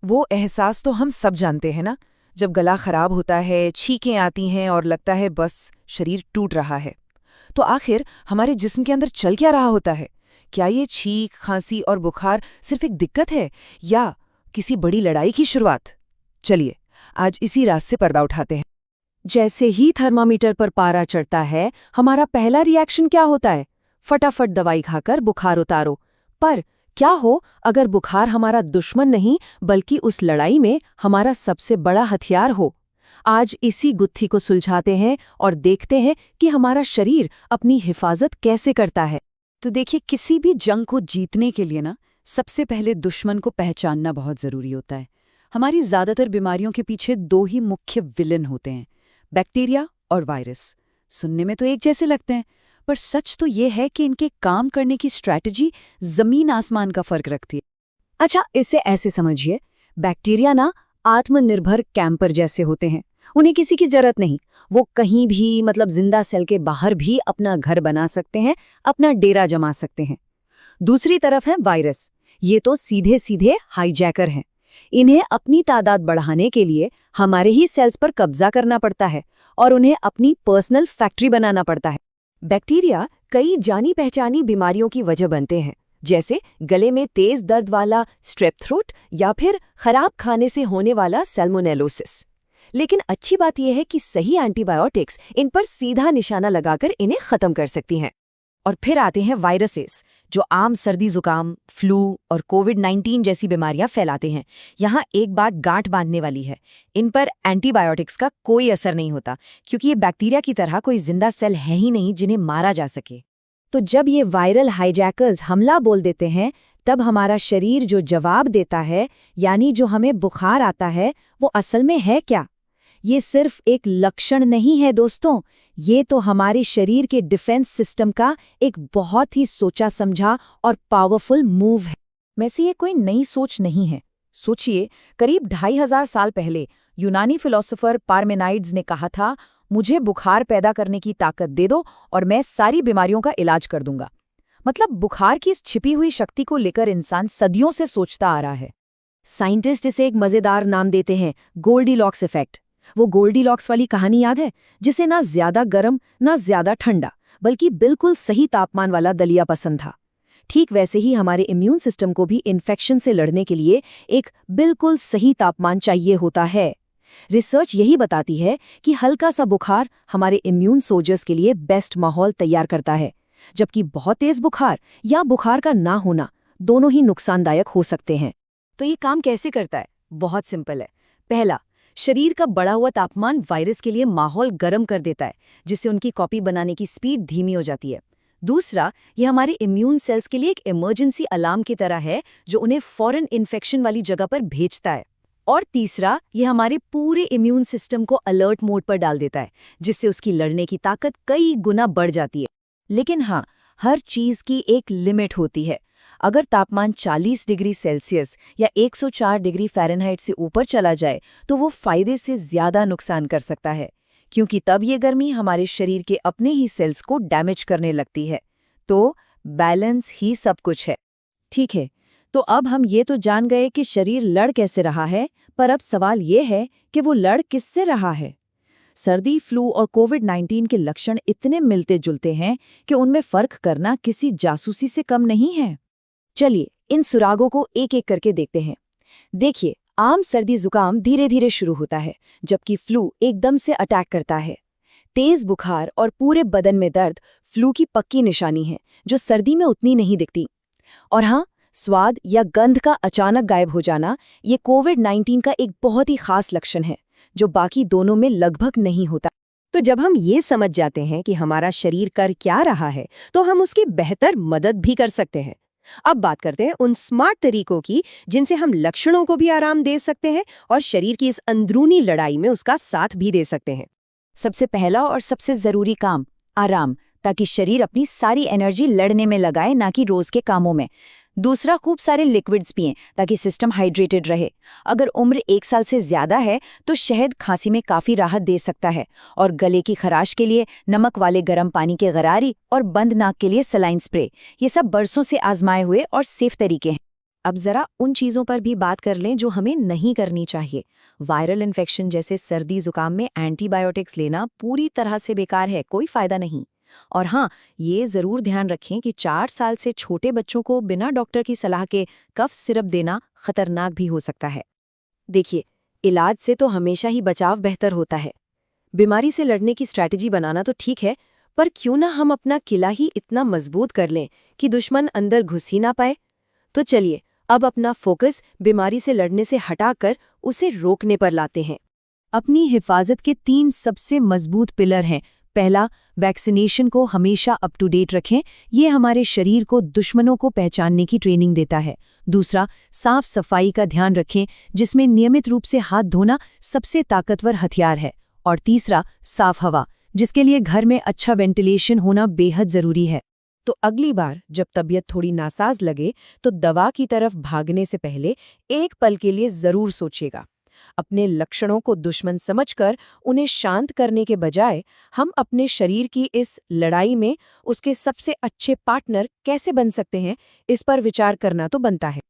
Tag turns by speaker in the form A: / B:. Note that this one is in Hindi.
A: वो एहसास तो हम सब जानते हैं ना, जब गला खराब होता है, छींकें आती हैं और लगता है बस शरीर टूट रहा है। तो आखिर हमारे जिस्म के अंदर चल क्या रहा होता है? क्या ये छींक, खांसी और बुखार सिर्फ एक दिक्कत है या किसी बड़ी लड़ाई की शुरुआत? चलिए, आज इसी रास्ते से पर्दा उठाते हैं।
B: जैसे ही थर्मामीटर पर पारा चढ़ता है, हमारा पहला रिएक्शन क्या होता है? फटाफट दवाई खाकर बुखार उतारो। पर क्या हो अगर बुखार हमारा दुश्मन नहीं बल्कि उस लड़ाई में हमारा सबसे बड़ा हथियार हो? आज इसी गुत्थी को सुलझाते हैं और देखते हैं कि हमारा शरीर अपनी हिफाजत कैसे करता है।
C: तो देखिए, किसी भी जंग को जीतने के लिए ना सबसे पहले दुश्मन को पहचानना बहुत ज़रूरी होता है। हमारी ज़्यादातर बीमारियों के पीछे दो ही मुख्य विलन होते हैं, बैक्टीरिया और वायरस। सुनने में तो एक जैसे लगते हैं, पर सच तो ये है कि इनके काम करने की स्ट्रैटेजी ज़मीन आसमान का फ़र्क रखती है।
B: अच्छा, इसे ऐसे समझिए, बैक्टीरिया ना आत्मनिर्भर कैंपर जैसे होते हैं। उन्हें किसी की जरूरत नहीं, वो कहीं भी मतलब जिंदा सेल के बाहर भी अपना घर बना सकते हैं, अपना डेरा जमा सकते हैं। दूसरी तरफ है वायरस। ये तो सीधे सीधे हाईजैकर हैं। इन्हें अपनी तादाद बढ़ाने के लिए हमारे ही सेल्स पर कब्जा करना पड़ता है और उन्हें अपनी पर्सनल फैक्ट्री बनाना पड़ता है।
D: बैक्टीरिया कई जानी पहचानी बीमारियों की वजह बनते हैं, जैसे गले में तेज दर्द वाला स्ट्रेप थ्रोट या फिर खराब खाने से होने वाला सैल्मोनेलोसिस। लेकिन अच्छी बात यह है कि सही एंटीबायोटिक्स इन पर सीधा निशाना लगाकर इन्हें खत्म कर सकती हैं।
C: और फिर आते हैं वायरसेस, जो आम सर्दी जुकाम, फ्लू और कोविड-19 जैसी बीमारियां फैलाते हैं। यहाँ एक बात गांठ बांधने वाली है, इन पर एंटीबायोटिक्स का कोई असर नहीं होता, क्योंकि ये बैक्टीरिया की तरह कोई जिंदा सेल है ही नहीं जिन्हें मारा जा सके।
B: तो जब ये वायरल हाईजैकर्स हमला बोल देते हैं, तब हमारा शरीर जो जवाब देता है, यानी जो हमें बुखार आता है, वो असल में है क्या? ये सिर्फ एक लक्षण नहीं है दोस्तों, ये तो हमारे शरीर के डिफेंस सिस्टम का एक बहुत ही सोचा समझा और पावरफुल मूव है।
C: वैसे ये कोई नई सोच नहीं है। सोचिए, करीब 2500 साल पहले यूनानी फिलोसोफर पार्मेनाइड्स ने कहा था, मुझे बुखार पैदा करने की ताकत दे दो और मैं सारी बीमारियों का इलाज कर दूंगा। मतलब बुखार की इस छिपी हुई शक्ति को लेकर इंसान सदियों से सोचता आ रहा है।
B: साइंटिस्ट इसे एक मजेदार नाम देते हैं, गोल्डीलॉक्स इफेक्ट। वो गोल्डीलॉक्स वाली कहानी याद है, जिसे ना ज्यादा गर्म ना ज्यादा ठंडा बल्कि बिल्कुल सही तापमान वाला दलिया पसंद था। ठीक वैसे ही हमारे इम्यून सिस्टम को भी इन्फेक्शन से लड़ने के लिए एक बिल्कुल सही तापमान चाहिए होता है। रिसर्च यही बताती है कि हल्का सा बुखार हमारे इम्यून सोल्जर्स के लिए बेस्ट माहौल तैयार करता है, जबकि बहुत तेज बुखार या बुखार का ना होना दोनों ही नुकसानदायक हो सकते हैं।
C: तो ये काम कैसे करता है? बहुत सिंपल है। पहला, शरीर का बढ़ा हुआ तापमान वायरस के लिए माहौल गर्म कर देता है, जिससे उनकी कॉपी बनाने की स्पीड धीमी हो जाती है। दूसरा, यह हमारे इम्यून सेल्स के लिए एक इमरजेंसी अलार्म की तरह है, जो उन्हें फौरन इन्फेक्शन वाली जगह पर भेजता है। और तीसरा, यह हमारे पूरे इम्यून सिस्टम को अलर्ट मोड पर डाल देता है, जिससे उसकी लड़ने की ताकत कई गुना बढ़ जाती है। लेकिन हाँ, हर चीज की एक लिमिट होती है। अगर तापमान 40 डिग्री सेल्सियस या 104 डिग्री फ़ारेनहाइट से ऊपर चला जाए, तो वो फायदे से ज्यादा नुकसान कर सकता है, क्योंकि तब ये गर्मी हमारे शरीर के अपने ही सेल्स को डैमेज करने लगती है। तो बैलेंस ही सब कुछ है।
B: ठीक है, तो अब हम ये तो जान गए कि शरीर लड़ कैसे रहा है, पर अब सवाल ये है कि वो लड़ किससे रहा है। सर्दी, फ्लू और कोविड-19 के लक्षण इतने मिलते जुलते हैं कि उनमें फर्क करना किसी जासूसी से कम नहीं है। चलिए, इन सुरागों को एक एक करके देखते हैं। देखिए, आम सर्दी जुकाम धीरे धीरे शुरू होता है, जबकि फ्लू एकदम से अटैक करता है। तेज बुखार और पूरे बदन में दर्द फ्लू की पक्की निशानी है, जो सर्दी में उतनी नहीं दिखती। और हाँ, स्वाद या गंध का अचानक गायब हो जाना, ये कोविड-19 का एक बहुत ही खास लक्षण है, जो बाकी दोनों में लगभग नहीं होता।
D: तो जब हम ये समझ जाते हैं कि हमारा शरीर कर क्या रहा है, तो हम उसकी बेहतर मदद भी कर सकते हैं। अब बात करते हैं उन स्मार्ट तरीकों की, जिनसे हम लक्षणों को भी आराम दे सकते हैं और शरीर की इस अंदरूनी लड़ाई में उसका साथ भी दे सकते हैं।
C: सबसे पहला और सबसे जरूरी काम, आराम, ताकि शरीर अपनी सारी एनर्जी लड़ने में लगाए, ना कि रोज के कामों में। दूसरा, खूब सारे लिक्विड्स पिएं ताकि सिस्टम हाइड्रेटेड रहे। अगर उम्र 1 साल से ज्यादा है तो शहद खांसी में काफी राहत दे सकता है, और गले की खराश के लिए नमक वाले गर्म पानी के गरारी और बंद नाक के लिए सलाइन स्प्रे। ये सब बरसों से आजमाए हुए और सेफ तरीके हैं। अब जरा उन चीज़ों पर भी बात कर लें जो हमें नहीं करनी चाहिए। वायरल इन्फेक्शन जैसे सर्दी जुकाम में एंटीबायोटिक्स लेना पूरी तरह से बेकार है, कोई फायदा नहीं। और हाँ, ये ज़रूर ध्यान रखें कि 4 साल से छोटे बच्चों को बिना डॉक्टर की सलाह के कफ सिरप देना खतरनाक भी हो सकता है।
D: देखिए, इलाज से तो हमेशा ही बचाव बेहतर होता है। बीमारी से लड़ने की स्ट्रैटेजी बनाना तो ठीक है, पर क्यों ना हम अपना किला ही इतना मजबूत कर लें कि दुश्मन अंदर घुस ही ना पाए। तो चलिए, अब अपना फोकस बीमारी से लड़ने से हटाकर उसे रोकने पर लाते हैं।
B: अपनी हिफाजत के 3 सबसे मजबूत पिलर हैं। पहला, वैक्सीनेशन को हमेशा अप टू डेट रखें, ये हमारे शरीर को दुश्मनों को पहचानने की ट्रेनिंग देता है। दूसरा, साफ सफाई का ध्यान रखें, जिसमें नियमित रूप से हाथ धोना सबसे ताकतवर हथियार है। और तीसरा, साफ हवा, जिसके लिए घर में अच्छा वेंटिलेशन होना बेहद जरूरी है।
A: तो अगली बार जब तबीयत थोड़ी नासाज लगे तो दवा की तरफ भागने से पहले एक पल के लिए जरूर सोचिएगा। अपने लक्षणों को दुश्मन समझकर उन्हें शांत करने के बजाय हम अपने शरीर की इस लड़ाई में उसके सबसे अच्छे पार्टनर कैसे बन सकते हैं, इस पर विचार करना तो बनता है।